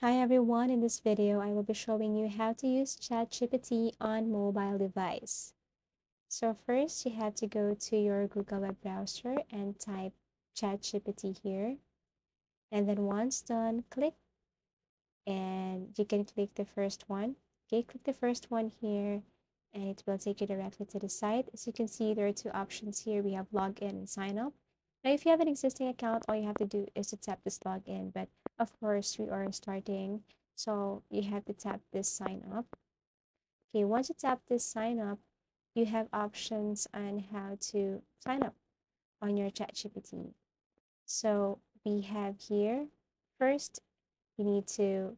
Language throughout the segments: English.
Hi everyone, in this video I will be showing you how to use ChatGPT on mobile device. So first you have to go to your Google web browser and type ChatGPT here. And then once done, click and you can click the first one. Okay, click the first one here and it will take you directly to the site. As you can see, there are two options here. We have login and sign up. Now, if you have an existing account, all you have to do is to tap this login. But of course, we are starting, so you have to tap this sign up. Okay, once you tap this sign up, you have options on how to sign up on your ChatGPT. So we have here, first, you need to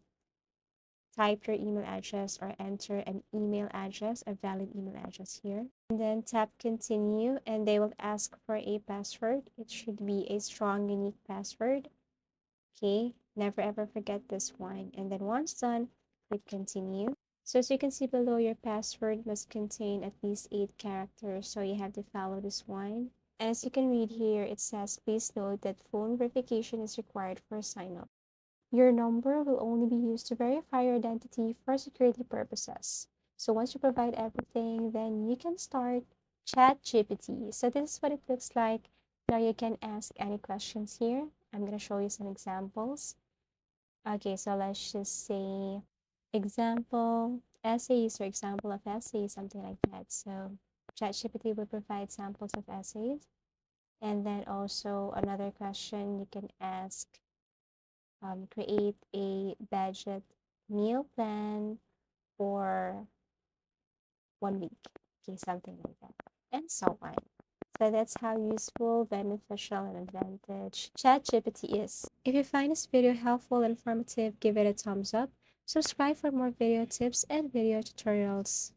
type your email address or enter an email address, a valid email address here. And then tap continue and they will ask for a password. It should be a strong, unique password. Okay, never ever forget this one. And then once done, click continue. So as you can see below, your password must contain at least 8 characters. So you have to follow this one. And as you can read here, it says, please note that phone verification is required for sign up. Your number will only be used to verify your identity for security purposes. So once you provide everything, then you can start ChatGPT. So this is what it looks like. Now you can ask any questions here. I'm going to show you some examples. Okay, so let's just say example essays or example of essays, something like that. So ChatGPT will provide samples of essays. And then also another question you can ask, create a budget meal plan for 1 week. Okay, something like that. And so on. So that's how useful, beneficial, and advantage ChatGPT is. If you find this video helpful and informative, give it a thumbs up. Subscribe for more video tips and video tutorials.